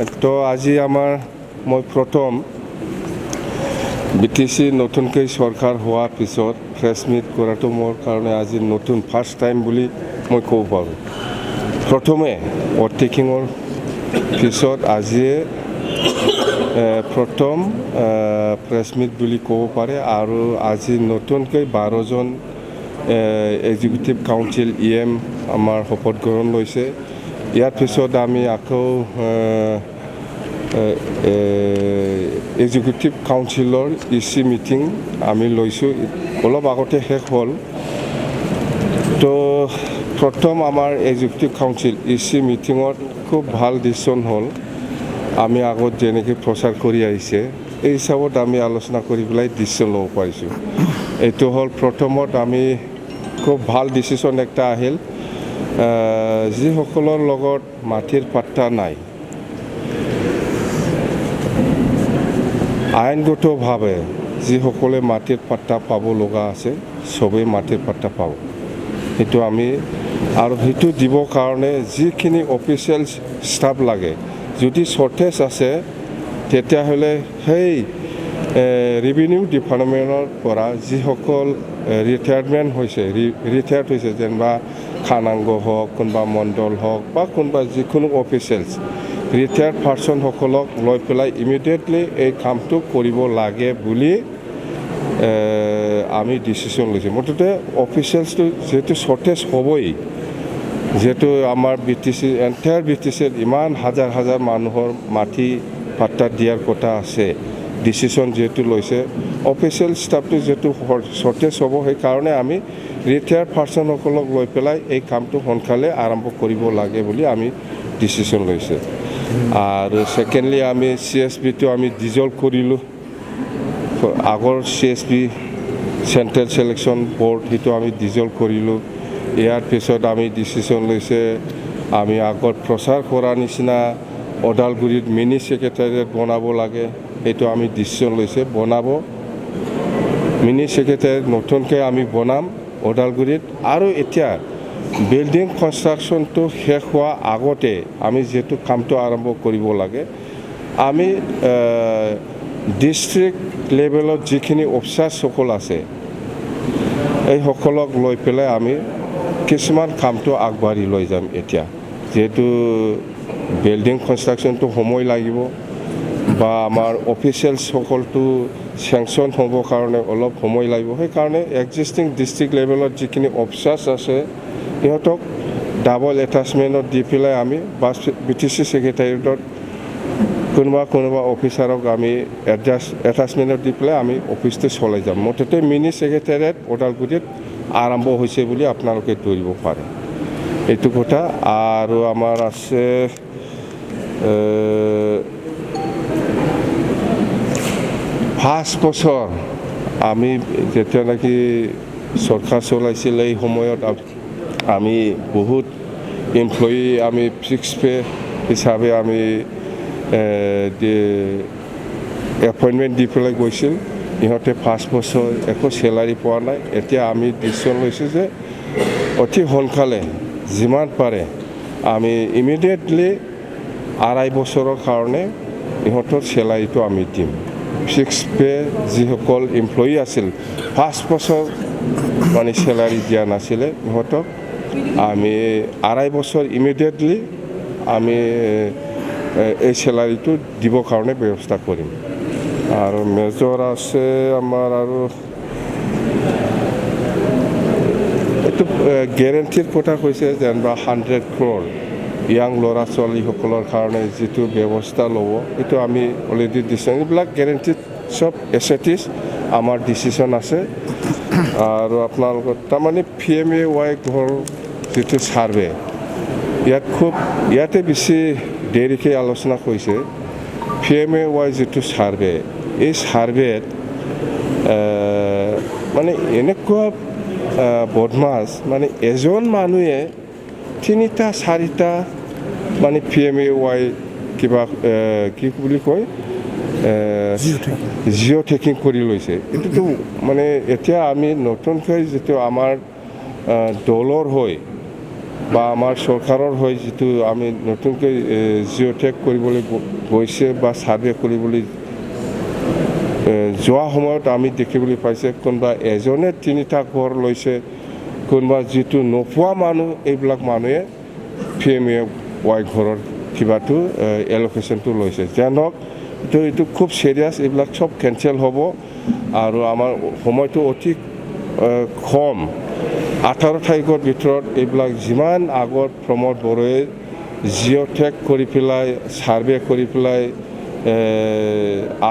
তো আজি আমাৰ মই প্ৰথম বিটিচি নতুনকৈ চৰকাৰ হোৱাৰ পিছত প্ৰেছ মিট কৰাটো মোৰ কাৰণে আজি নতুন ফাৰ্ষ্ট টাইম বুলি মই ক'ব পাৰোঁ। প্ৰথমে অভাৰটেকিঙৰ পিছত আজিয়ে প্ৰথম প্ৰেছ মিট বুলি ক'ব পাৰে আৰু আজি নতুনকৈ 12জন এক্সিকিউটিভ কাউন্সিল আমাৰ শপত গ্ৰহণ লৈছে। ইয়াৰ পিছত আমি আকৌ এক্সিকিউটিভ কাউন্সিলৰ ইচি মিটিং আমি লৈছোঁ, অলপ আগতে শেষ হ'ল। তো প্ৰথম আমাৰ এক্সিকিউটিভ কাউন্সিল ইচি মিটিঙত খুব ভাল ডিচিশ্যন হ'ল। আমি আগত যেনেকৈ প্ৰচাৰ কৰি আহিছে এই হিচাপত আমি আলোচনা কৰি পেলাই ডিচিশ্যন ল'ব পাৰিছোঁ। এইটো হ'ল প্ৰথমত আমি খুব ভাল ডিচিশ্যন একটা আহিল। যিসকলৰ লগত মাটিৰ পাট্টা নাই, আইনগতভাৱে যিসকলে মাটিৰ পাট্টা পাব লগা আছে চবেই মাটিৰ পাট্টা পাব। সেইটো আমি আৰু সেইটো দিবৰ কাৰণে যিখিনি অফিচিয়েল ষ্টাফ লাগে, যদি শ্বৰ্টেজ আছে তেতিয়াহ'লে সেই ৰেভিনিউ ডিপাৰ্টমেণ্টৰ পৰা যিসকল ৰিটায়াৰ্ড হৈছে যেনিবা খানাংগ হওক, কোনোবা মণ্ডল হওক বা কোনোবা যিকোনো অফিচিয়েলছ ৰিটায়াৰ্ড পাৰ্চনসকলক লৈ পেলাই ইমিডিয়েটলি এই কামটো কৰিব লাগে বুলি আমি ডিচিশ্যন লৈছোঁ। মুঠতে অফিচিয়েলছটো যিহেতু শ্বৰ্টেজ হ'বই, যিহেতু আমাৰ এণ্টায়াৰ বিটিচিৰ ইমান হাজাৰ হাজাৰ মানুহৰ মাটি পাট্টা দিয়াৰ কথা আছে, ডিচিশ্যন যিহেতু লৈছে, অফিচিয়েল ষ্টাফটো যিহেতু শ্বৰ্টেজ হ'ব, সেইকাৰণে আমি ৰিটায়াৰ্ড পাৰ্চনসকলক লৈ পেলাই এই কামটো সোনকালে আৰম্ভ কৰিব লাগে বুলি আমি ডিচিশ্যন লৈছে। আৰু ছেকেণ্ডলি আমি CSBটো আমি ডিজলভ কৰিলোঁ। আগৰ CSB চেণ্ট্ৰেল ছিলেকশ্যন বৰ্ড সেইটো আমি ডিজলভ কৰিলোঁ। ইয়াৰ পিছত আমি ডিচিশ্যন লৈছে আমি আগত প্ৰচাৰ কৰাৰ নিচিনা ওদালগুৰিত মিনি ছেক্ৰেটাৰিয়েট বনাব লাগে, সেইটো আমি ডিচিশ্যন লৈছে বনাব। মিনি ছেক্ৰেটাৰিয়েট নতুনকৈ আমি বনাম ওদালগুৰিত। আৰু এতিয়া বিল্ডিং কনষ্ট্ৰাকশ্যনটো শেষ হোৱাৰ আগতে আমি যিহেতু কামটো আৰম্ভ কৰিব লাগে, আমি ডিষ্ট্ৰিক্ট লেভেলত যিখিনি অফিচাৰসকল আছে এইসকলক লৈ পেলাই আমি কিছুমান কামটো আগবাঢ়ি লৈ যাম। এতিয়া যিহেতু বিল্ডিং কনষ্ট্ৰাকশ্যনটো সময় লাগিব বা আমাৰ অফিচিয়েলছসকলটো চেংচন হ'বৰ কাৰণে অলপ সময় লাগিব, সেইকাৰণে এক্সিষ্টিং ডিষ্ট্ৰিক্ট লেভেলত যিখিনি অফিচাৰ্ছ আছে সিহঁতক ডাবল এটাচমেণ্টত দি পেলাই আমি বিটিচি ছেক্ৰেটাৰিয়েটত কোনোবা অফিচাৰক আমি এটাচমেণ্টত দি পেলাই আমি অফিচটো চলাই যাম। মুঠতে মিনি ছেক্ৰেটাৰিয়েট ওদালগুৰিত আৰম্ভ হৈছে বুলি আপোনালোকে ধৰিব পাৰে, এইটো কথা। আৰু আমাৰ আছে 5 বছৰ আমি যেতিয়া নেকি চৰকাৰ চলাইছিল এই সময়ত আমি বহুত এমপ্লয়ী আমি ফিক্স পে হিচাপে আমি এপইণ্টমেণ্ট দি পেলাই গৈছিল। ইহঁতে 5 বছৰ একো চেলাৰী পোৱা নাই। এতিয়া আমি ডিচিশ্যন লৈছোঁ যে অতি সোনকালে যিমান পাৰে আমি ইমিডিয়েটলি 2.5 বছৰৰ কাৰণে ইহঁতৰ চেলাৰীটো আমি দিম। ফিক্স পে যিসকল এমপ্লয়ী আছিল 5 বছৰ মানে চেলাৰী দিয়া নাছিলে, ইহঁতক আমি 2.5 বছৰ ইমিডিয়েটলি আমি এই চেলাৰীটো দিবৰ কাৰণে ব্যৱস্থা কৰিম। আৰু মেজৰ আছে আমাৰ আৰু এইটো গেৰেণ্টিৰ কথা কৈছে যেনিবা 100 crore ইয়াং ল'ৰা ছোৱালীসকলৰ কাৰণে যিটো ব্যৱস্থা ল'ব এইটো আমি অলৰেডি ডিচিশ্যন, এইবিলাক গেৰেণ্টিড চব এছেটিছ আমাৰ ডিচিশ্যন আছে। আৰু আপোনালোকৰ তাৰমানে PMAY ঘৰ যিটো ছাৰ্ভে ইয়াতে বেছি দেৰিকৈ আলোচনা কৰিছে। PMAY যিটো ছাৰ্ভে, এই ছাৰ্ভেত মানে এনেকুৱা বদমাছ, মানে এজন মানুহে 3-4টা মানে PMAY কিবা কি বুলি কয় জিঅ' টেকিং কৰি লৈছে। এইটোতো মানে এতিয়া আমি নতুনকৈ যিটো আমাৰ দলৰ হৈ বা আমাৰ চৰকাৰৰ হৈ যিটো আমি নতুনকৈ জিঅ'টেক কৰিবলৈ গৈছে বা ছাৰ্ভে কৰিবলৈ যোৱা সময়ত আমি দেখিবলৈ পাইছে কোনোবা এজনে 3টা ঘৰ লৈছে, কোনোবা যিটো নোপোৱা মানুহ এইবিলাক মানুহে PMAY ঘৰৰ কিবাটো এল'কেশ্যনটো লৈছে। যেন হওক এইটো খুব চিৰিয়াছ, এইবিলাক চব কেঞ্চেল হ'ব আৰু আমাৰ সময়টো অতি কম। 18 তাৰিখৰ ভিতৰত এইবিলাক যিমান আগত প্ৰমোদ বড়োৱে জিঅ'টেক কৰি পেলাই ছাৰ্ভে কৰি পেলাই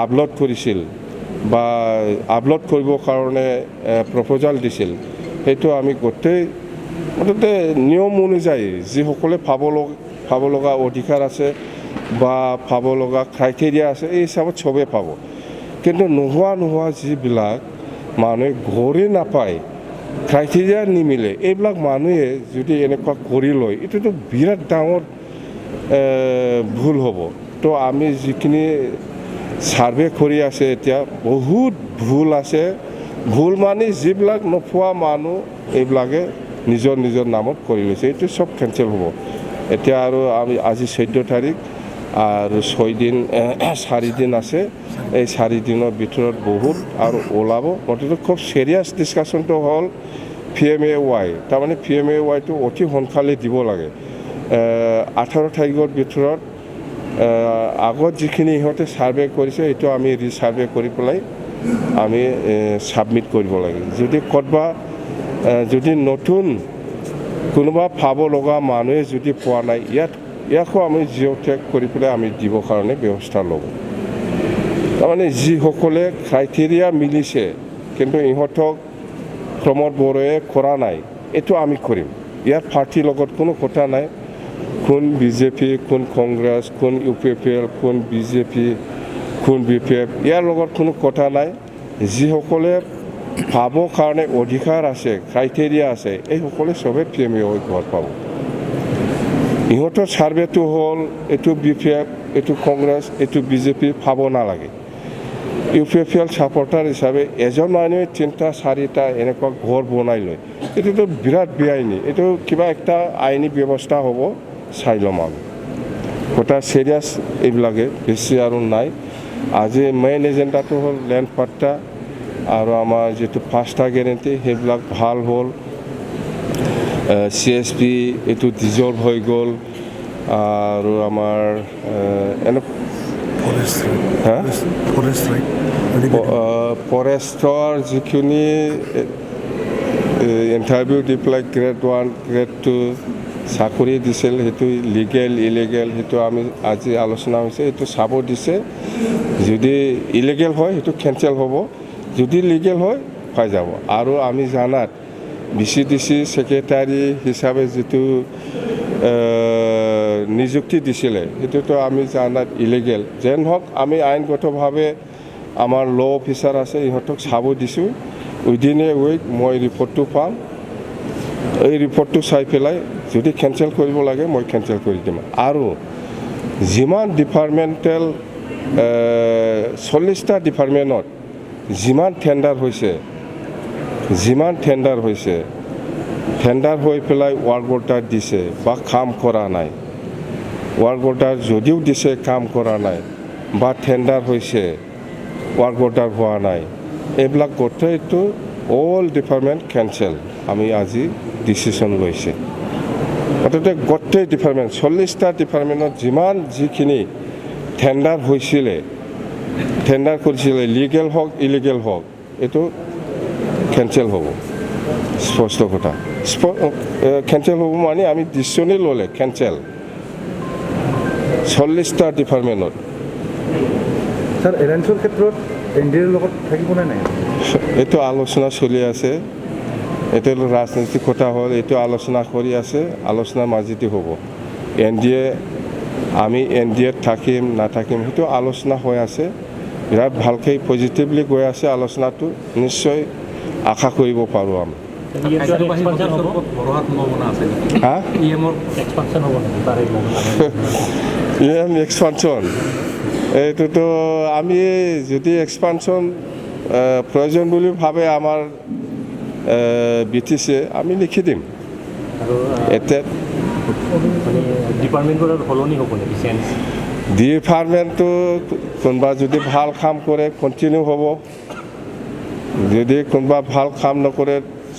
আপলোড কৰিছিল বা আপলোড কৰিবৰ কাৰণে প্ৰপ'জাল দিছিল, সেইটো আমি গোটেই মুঠতে নিয়ম অনুযায়ী যিসকলে পাব লগা অধিকাৰ আছে বা পাব লগা ক্ৰাইটেৰিয়া আছে এই হিচাপত চবেই পাব। কিন্তু নোহোৱা যিবিলাক মানুহে ঘৰে নাপায়, ক্ৰাইটেৰিয়া নিমিলে, এইবিলাক মানুহে যদি এনেকুৱা কৰি লয় এইটোতো বিৰাট ডাঙৰ ভুল হ'ব। তো আমি যিখিনি ছাৰ্ভে কৰি আছে এতিয়া বহুত ভুল আছে। ভুল মানে যিবিলাক নোপোৱা মানুহ এইবিলাকে নিজৰ নামত কৰি লৈছে, এইটো চব কেঞ্চেল হ'ব। এতিয়া আৰু আমি আজি 14 তাৰিখ আৰু 4 দিন আছে। এই 4 দিনৰ ভিতৰত বহুত আৰু ওলাব। গতিকে খুব চিৰিয়াছ ডিছকাশ্যনটো হ'ল PMAY, তাৰমানে PMAYটো অতি সোনকালে দিব লাগে। 18 তাৰিখৰ ভিতৰত আগত যিখিনি ইহঁতে ছাৰ্ভে কৰিছে এইটো আমি ৰিছাৰ্ভে কৰি পেলাই আমি ছাবমিট কৰিব লাগে। যদি ক'ৰবাত যদি নতুন কোনোবা পাব লগা মানুহে যদি পোৱা নাই, ইয়াকো আমি জিঅ'টেক কৰি পেলাই আমি দিবৰ কাৰণে ব্যৱস্থা ল'ব। তাৰমানে যিসকলে ক্ৰাইটেৰিয়া মিলিছে কিন্তু ইহঁতক প্ৰমোদ বড়োৱে কৰা নাই, এইটো আমি কৰিম। ইয়াত পাৰ্টিৰ লগত কোনো কথা নাই, কোন BJP, কোন কংগ্ৰেছ, কোন UPPL, কোন BJP, কোন BPF, ইয়াৰ লগত কোনো কথা নাই। যিসকলে পাবৰ কাৰণে অধিকাৰ আছে, ক্ৰাইটেৰিয়া আছে, এইসকলে চবেই PMAY ঘৰ পাব। ইহঁতৰ ছাৰ্ভেটো হ'ল এইটো BPF, এইটো কংগ্ৰেছ, এইটো BJP পাব নালাগে। UPPL ছাপৰ্টাৰ হিচাপে এজন মানুহে 3টা 4টা এনেকুৱা ঘৰ বনাই লয়, এইটোতো বিৰাট বেআইনী। এইটো কিবা একটা আইনী ব্যৱস্থা হ'ব, চাই ল'ম আমি। কথা চিৰিয়াছ এইবিলাকে, বেছি আৰু নাই। আজি মেইন এজেণ্ডাটো হ'ল লেণ্ড পাট্টা আৰু আমাৰ যিটো 5টা গেৰেণ্টি সেইবিলাক ভাল হ'ল। CSP এইটো ডিজল্ভ হৈ গ'ল আৰু আমাৰ ফৰেষ্টৰ যিখিনি ইণ্টাৰভিউ দি পেলাই গ্ৰেড 1, গ্ৰেড 2 চাকৰি দিছিল, সেইটো লিগেল ইলিগেল সেইটো আমি আজি আলোচনা হৈছে, সেইটো চাব দিছে। যদি ইলিগেল হয় সেইটো কেঞ্চেল হ'ব, যদি লিগেল হয় পাই যাব। আৰু আমি জানাত BCDC ছেক্ৰেটাৰী হিচাপে যিটো নিযুক্তি দিছিলে সেইটোতো আমি জানাত ইলিগেল। যেন হওক আমি আইনগতভাৱে আমাৰ ল' অফিচাৰ আছে, ইহঁতক চাব দিছোঁ। উইদিন এ উইক মই ৰিপৰ্টটো পাম। এই ৰিপৰ্টটো চাই পেলাই যদি কেঞ্চেল কৰিব লাগে মই কেঞ্চেল কৰি দিম। আৰু যিমান ডিপাৰ্টমেণ্টেল 40টা ডিপাৰ্টমেণ্টত যিমান টেণ্ডাৰ হৈছে, টেণ্ডাৰ হৈ পেলাই ৱাৰ্ক অৰ্ডাৰ দিছে বা কাম কৰা নাই, ৱাৰ্ক অৰ্ডাৰ যদিও দিছে কাম কৰা নাই, বা টেণ্ডাৰ হৈছে ৱাৰ্ক অৰ্ডাৰ হোৱা নাই, এইবিলাক গোটেইটো অল ডিপাৰ্টমেণ্ট কেঞ্চেল আমি আজি ডিচিশ্যন লৈছে। অৰ্থাৎ গোটেই ডিপাৰ্টমেণ্ট 40টা ডিপাৰ্টমেণ্টত যিখিনি টেণ্ডাৰ কৰিছিলে লিগেল হওক ইলিগেল হওক, এইটো কেঞ্চেল হ'ব। স্পষ্ট কথা, কেঞ্চেল হ'ব মানে আমি ডিচিশ্যনেই ল'লে কেঞ্চেল 40টা ডিপাৰ্টমেণ্টত। ছাৰ, এলায়েন্সৰ ক্ষেত্ৰত NDAৰ লগত থাকিবনে নাই? এইটো আলোচনা চলি আছে। এইটো ৰাজনৈতিক কথা হ'ল, এইটো আলোচনা কৰি আছে, আলোচনাৰ মাজেদি হ'ব। আমি NDAত থাকিম নাথাকিম সেইটো আলোচনা হৈ আছে। বিৰাট ভালকৈ পজিটিভলি গৈ আছে আলোচনাটো, নিশ্চয় আশা কৰিব পাৰোঁ আমি। এক্সপানশ্যন এইটোতো আমি যদি এক্সপানশ্যন প্ৰয়োজন বুলি ভাবে আমাৰ BTC আমি লিখি দিম। আৰু এতিয়া মানে ডিপাৰ্টমেণ্টৰ সলনি হ'ব নেকি চেঞ্জ? ডিপাৰ্টমেণ্টটো কোনোবা যদি ভাল কাম কৰে কণ্টিনিউ হ'ব, যদি কোনোবা ভাল কাম নকৰে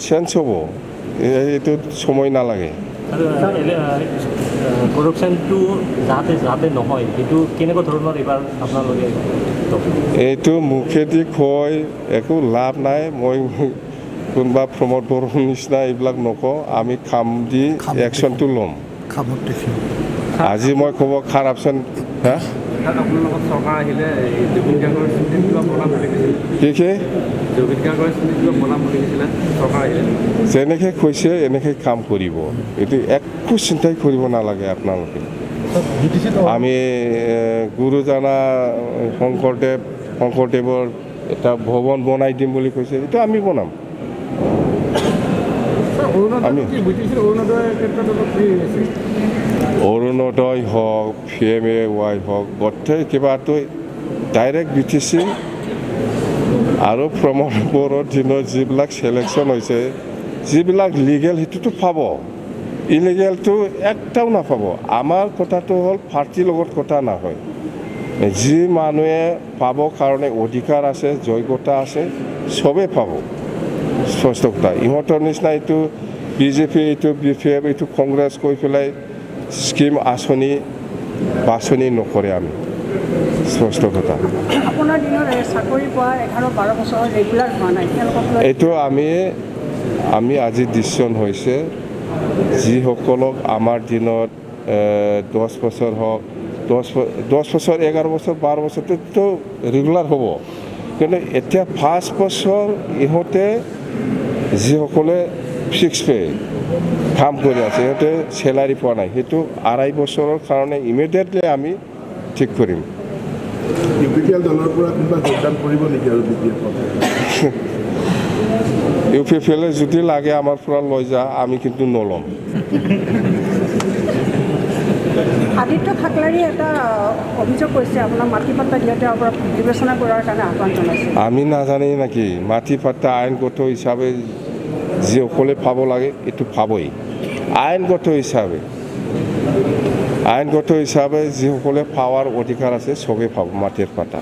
চেঞ্জ হ'ব, এইটো সময় নালাগে। আৰু কৰাপশ্যনটো যাতে নহয় সেইটো কেনেকুৱা ধৰণৰ এইবাৰ আপোনালোকে? এইটো মুখেদি কয় একো লাভ নাই, মই কোনোবা প্ৰমোদ বড়োৰ নিচিনা এইবিলাক নকওঁ, আমি কাম দি একশ্যনটো ল'ম। আজি মই ক'ব কাৰাপশ্যন হা আপোনাৰ লগত চৰকাৰ আহিলে জুবিন গাৰ্গৰ স্মৃতিত কিবা বনাম বুলি কৈছিল, কি জুবিন গাৰ্গৰ স্মৃতিত কিবা বনাম বুলি কৈছিলে চৰকাৰ আহিলে? যেনেকৈ কৈছে এনেকৈ কাম কৰিব, এইটো একো চিন্তাই কৰিব নালাগে আপোনালোকে। আমি গুৰুজনা শংকৰদেৱৰ এটা ভৱন বনাই দিম বুলি কৈছে, এইটো আমি বনাম। অৰুণোদয় হওক, PMAY হওক, গোটেই কিবাটো ডাইৰেক্ট BTC আৰু প্ৰমোদ বড়োৰ দিনত যিবিলাক চিলেকশ্যন হৈছে, যিবিলাক লিগেল সেইটোতো পাব, ইলিগেলটো একটাও নাপাব। আমাৰ কথাটো হ'ল পাৰ্টিৰ লগত কথা নহয়, যি মানুহে পাব কাৰণে অধিকাৰ আছে, যোগ্যতা আছে, চবেই পাব স্পষ্ট কথা। ইহঁতৰ নিচিনা এইটো BJP, এইটো BPF, এইটো কংগ্ৰেছ কৈ পেলাই স্কিম আঁচনি বাছনি নকৰে আমি, স্পষ্ট কথা। আপোনাৰ দিনত চাকৰি পোৱা 11-12 বছৰ ৰেগুলাৰ হোৱা নাই, এইটো আমি আজি ডিচিশ্যন হৈছে, যিসকলক আমাৰ দিনত 10 বছৰ হওক, 10 বছৰ, 11 বছৰ, 12 বছৰটো ৰেগুলাৰ হ'ব, কিন্তু এতিয়া 5 বছৰ ইহঁতে যিসকলে ফিক্স পে কাম কৰি আছে, সিহঁতে চেলাৰী পোৱা নাই, সেইটো 2.5 বছৰৰ কাৰণে ইমিডিয়েটলি আমি ঠিক কৰিম। UPPL দলৰ পৰা কোনোবা যোগদান কৰিব নেকি আৰু UPPL যদি লাগে আমাৰ পৰা লৈ যা, আমি কিন্তু নল'ম। আদিত্য ঠাকলাৰী এটা অভিযোগ কৰিছে আপোনাৰ মাটি পাট্টা দিয়াতে আপোনাৰ বিবেচনা কৰাৰ কাৰণে আহ্বান জনাইছে। আমি নাজানি নেকি, মাটি পাট্টা আইনগত হিচাপে যিসকলে পাব লাগে এইটো পাবই, আইনগত হিচাপে যিসকলে পাৱাৰ অধিকাৰ আছে চবেই পাব মাটিৰ পাট্টা।